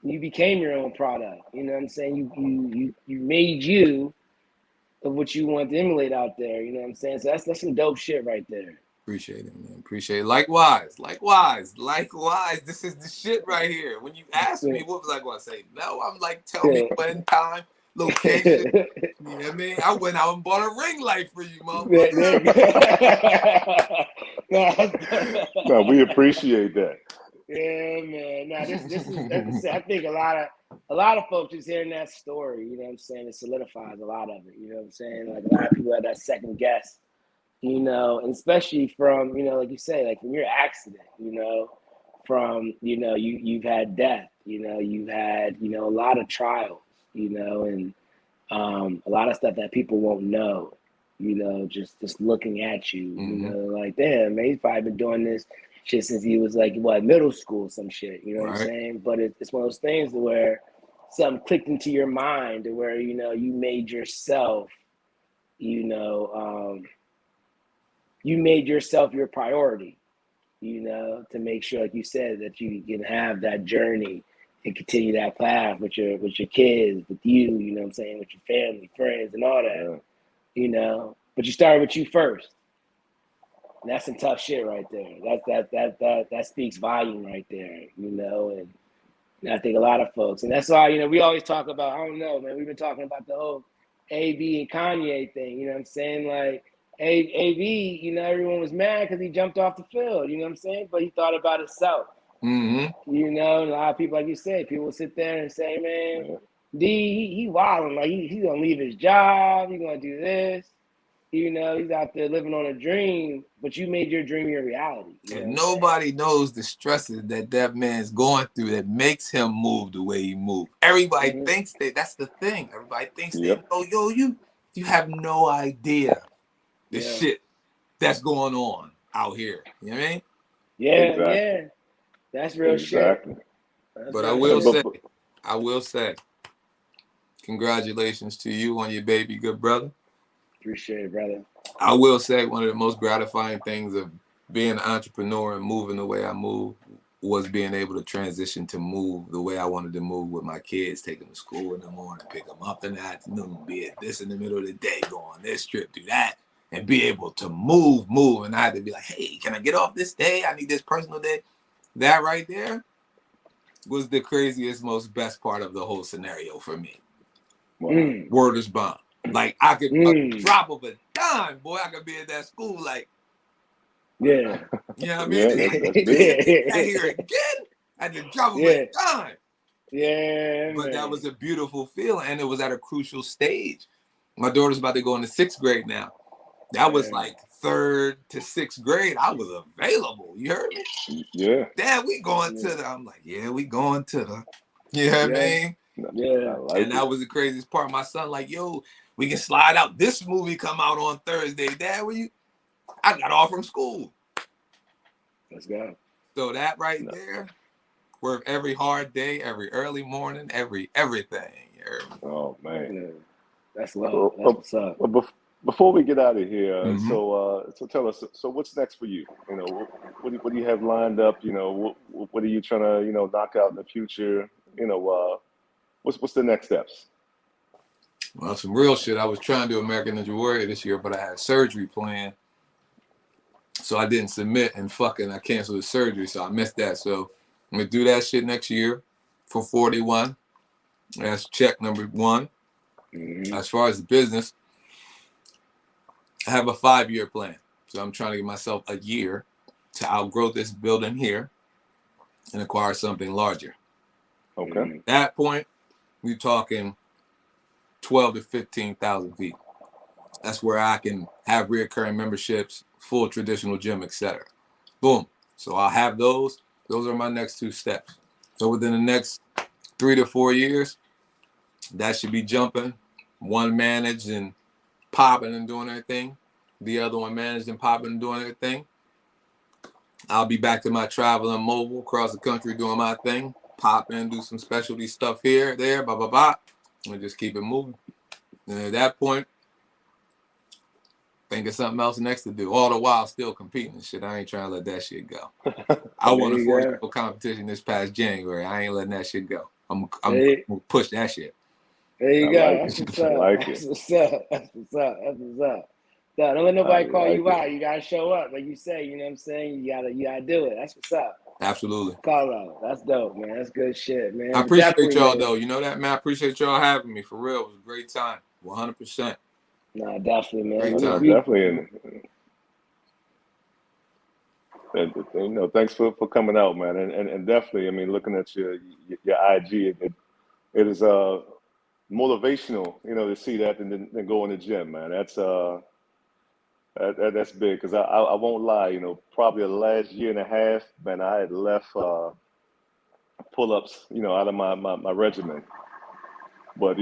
You became your own product, you know what I'm saying? You made you of what you want to emulate out there, you know what I'm saying? So that's some dope shit right there. Appreciate it, man. Appreciate it. Likewise. This is the shit right here. When you ask me, what was I going to say? No, I'm like, tell me when, time, location. You know what I mean? I went out and bought a ring light for you, motherfucker. No, we appreciate that. Yeah, man. Now this is I think a lot of folks just hearing that story, you know what I'm saying? It solidifies a lot of it, you know what I'm saying? Like a lot of people have that second guess, you know, and especially from, you know, like you say, like from your accident, you know, from, you know, you've had death, you know, you've had, you know, a lot of trials, you know, and a lot of stuff that people won't know, you know, just looking at you, you know, like, damn, man, he's probably been doing this shit since he was like, what, middle school, some shit, you know what I'm saying? But it's one of those things where something clicked into your mind to where, you know, you made yourself, you know, you made yourself your priority, you know, to make sure, like you said, that you can have that journey and continue that path with your kids, with you, you know what I'm saying, with your family, friends, and all that, you know. But you started with you first. And that's some tough shit right there. That speaks volume right there, you know. And I think a lot of folks, and that's why, you know, we always talk about, I don't know, man, we've been talking about the whole AB and Kanye thing, you know what I'm saying? Like, AB, you know, everyone was mad because he jumped off the field, you know what I'm saying? But he thought about himself. You know, and a lot of people, like you said, people will sit there and say, man, D, he wilding, like he's gonna leave his job, he's gonna do this. You know, he's out there living on a dream, but you made your dream your reality. And nobody knows the stresses that man's going through that makes him move the way he moved. Everybody thinks that's the thing. Everybody thinks they know, yo, you have no idea the shit that's going on out here. You know what I mean? Yeah. That's real shit. But I will say, congratulations to you on your baby, good brother. Appreciate it, brother. I will say one of the most gratifying things of being an entrepreneur and moving the way I move was being able to transition to move the way I wanted to move with my kids, take them to school in the morning, pick them up in the afternoon, be at this in the middle of the day, go on this trip, do that, and be able to move. And I had to be like, hey, can I get off this day? I need this personal day. That right there was the craziest, most best part of the whole scenario for me. Word is bond. Like I could a drop of a dime, boy, I could be at that school like, you know what I mean? Like, here again at the drop of a dime. But that was a beautiful feeling, and it was at a crucial stage. My daughter's about to go into 6th grade now. That was like 3rd to 6th grade. I was available. You heard me? Yeah. Dad, we going to the. I'm like, yeah, we going to the. You know what I mean? Yeah. And that was the craziest part. My son, like, yo, we can slide out. This movie come out on Thursday. Dad, will you? I got off from school. Let's go. So that right there, worth every hard day, every early morning, everything. You Oh man. Yeah. That's love. Well, That's what's up. before we get out of here, Mhm. so tell us. So what's next for you? You know, what do you have lined up? You know, what are you trying to knock out in the future? You know, what's the next steps? Well, some real shit. I was trying to do American Ninja Warrior this year, but I had surgery planned, so I didn't submit, and I canceled the surgery, so I missed that. So I'm gonna do that shit next year for 41. That's check number one. Mm-hmm. As far as the business, I have a 5-year plan. So I'm trying to give myself a year to outgrow this building here and acquire something larger. Okay. Mm-hmm. At that point, we're talking 12 to 15,000 feet. That's where I can have reoccurring memberships, full traditional gym, etc. Boom. So I'll have those. Those are my next 2 steps. So within the next 3 to 4 years, that should be jumping. One managed and popping and doing their thing. The other one managed and popping and doing their thing. I'll be back to my traveling mobile across the country doing my thing. Pop in, do some specialty stuff here, there, blah, blah, blah. And just keep it moving. And at that point, think of something else next to do. All the while still competing and shit. I ain't trying to let that shit go. I won a There you 40 go. competition this past January. I ain't letting that shit go. I'm There, gonna push that shit. there you I go. like That's it. what's I up. like That's it. what's up. That's what's up. That's what's up. No, don't let I nobody call like you it. out. You gotta show up, like you say. You know what I'm saying? You gotta do it. That's what's up. Absolutely. Call out. That's dope, man. That's good shit, man. I But appreciate definitely, y'all man. though. You know that, man. I appreciate y'all having me. For real. It was a great time. 100%. Nah, definitely, man. Great I know, time. definitely. And thanks for coming out, man. And definitely, I mean, looking at your IG, it is motivational, to see that and then go in the gym, man. That's big because I won't lie, probably the last year and a half, man, I had left pull-ups, out of my regimen. But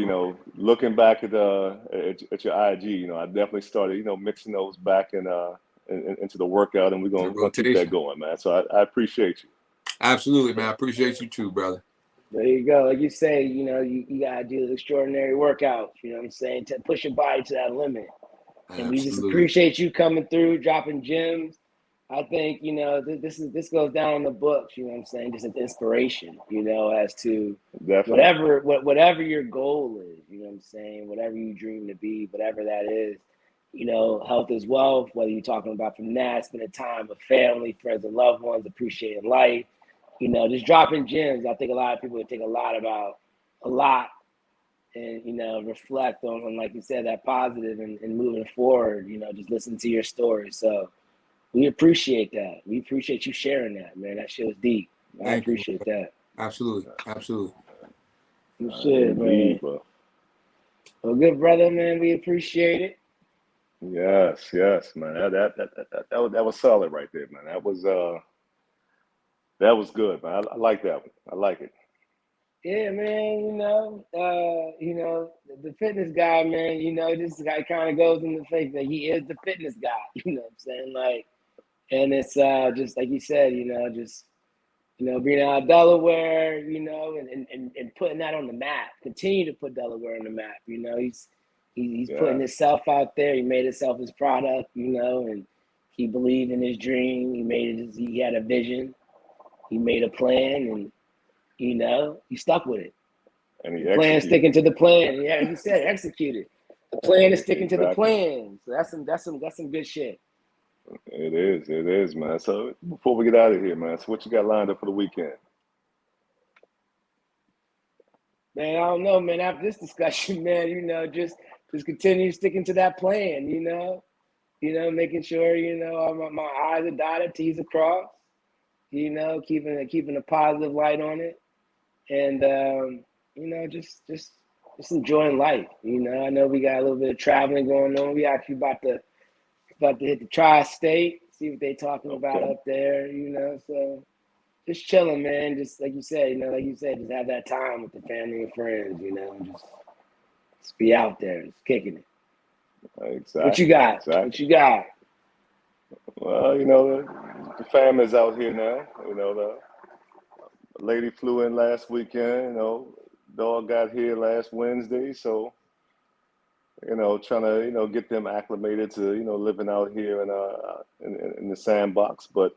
looking back at your IG, I definitely started, mixing those back into the workout, and we're The gonna keep that rotation. going, man. So I appreciate you. Absolutely, man. I appreciate you too, brother. There you go. Like you say, you gotta do the extraordinary workouts. You know what I'm saying? To push your body to that limit. And we just Absolutely. appreciate you coming through, dropping gems. I think, this goes down in the books, you know what I'm saying? Just an inspiration, as to Definitely. whatever your goal is, you know what I'm saying? Whatever you dream to be, whatever that is, health is wealth, whether you're talking about from that, spending time with family, friends, and loved ones, appreciating life, just dropping gems. I think a lot of people would think a lot about a lot and reflect on like you said, that positive and moving forward, just listen to your story. So we appreciate that. We appreciate you sharing that, man. That shit was deep. I Thank you. appreciate that. Absolutely. Absolutely. Good shit, man. Indeed, bro. Well, good brother, man. We appreciate it. Yes, man. That was solid right there, man. That was good, man. I like that one. I like it. Yeah, man. The fitness guy, man. This guy kind of goes in the faith that he is the fitness guy. You know what I'm saying? Like, and it's just like you said, just being out of Delaware, and putting that on the map. Continue to put Delaware on the map. He's putting Yes. himself out there. He made himself his product, and he believed in his dream. He had a vision. He made a plan, and he stuck with it. And he The plan is executed. sticking to the plan. Yeah, like you said, execute it. The plan is sticking to the Exactly. plan. So that's some good shit. It is, man. So before we get out of here, man, so what you got lined up for the weekend? Man, I don't know, man. After this discussion, man, just continue sticking to that plan, making sure, my I's are dotted, T's are crossed, keeping a positive light on it. And just enjoying life. I know we got a little bit of traveling going on. We actually about to hit the tri-state, see what they talking about Okay. up there, so just chilling, man. Just like you said, just have that time with the family and friends, just be out there, just kicking it. What you Exactly. got? What you got? Well, the family's out here now. The lady flew in last weekend, dog got here last Wednesday, so trying to get them acclimated to living out here in the sandbox. But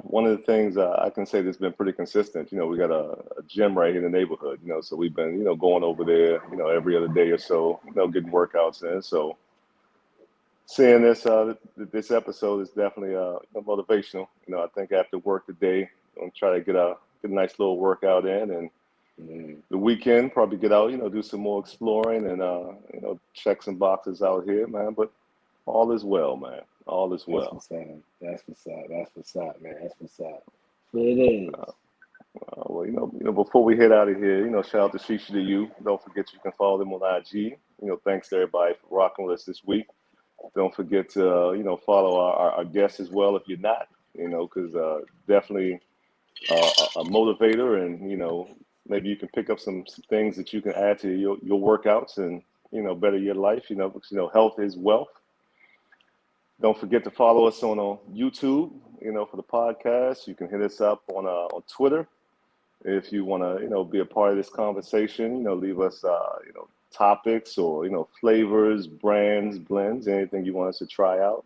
one of the things I can say that's been pretty consistent, we got a gym right here in the neighborhood, so we've been going over there, every other day or so, getting workouts in. So seeing this episode is definitely motivational. I think after work today, I'm gonna try to get a nice little workout in, and the weekend probably get out, do some more exploring and check some boxes out here, man. But all is well, man. All is well. That's what's up. That's what's up, man. That's what's up. That's what it is. Well, before we head out of here, shout out to Shisha to you. Don't forget you can follow them on IG. Thanks to everybody for rocking with us this week. Don't forget to follow our guests as well if you're not, because definitely a motivator, and maybe you can pick up some things that you can add to your workouts and better your life. Because health is wealth. Don't forget to follow us on YouTube. For the podcast, you can hit us up on Twitter if you want to be a part of this conversation. Leave us topics or flavors, brands, blends, anything you want us to try out.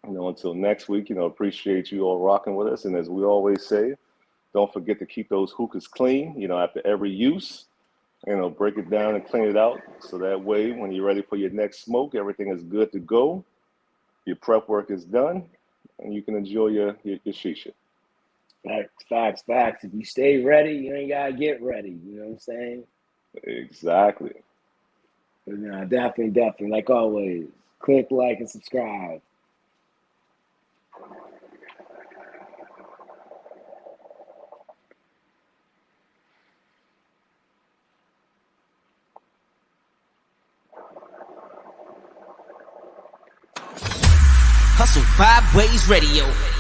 Until next week, appreciate you all rocking with us. And as we always say, don't forget to keep those hookahs clean, after every use. Break it down and clean it out. So that way, when you're ready for your next smoke, everything is good to go. Your prep work is done, and you can enjoy your shisha. Facts. If you stay ready, you ain't gotta get ready. You know what I'm saying? Exactly. But definitely. Like always, click like and subscribe. Hustle 5 Ways Radio.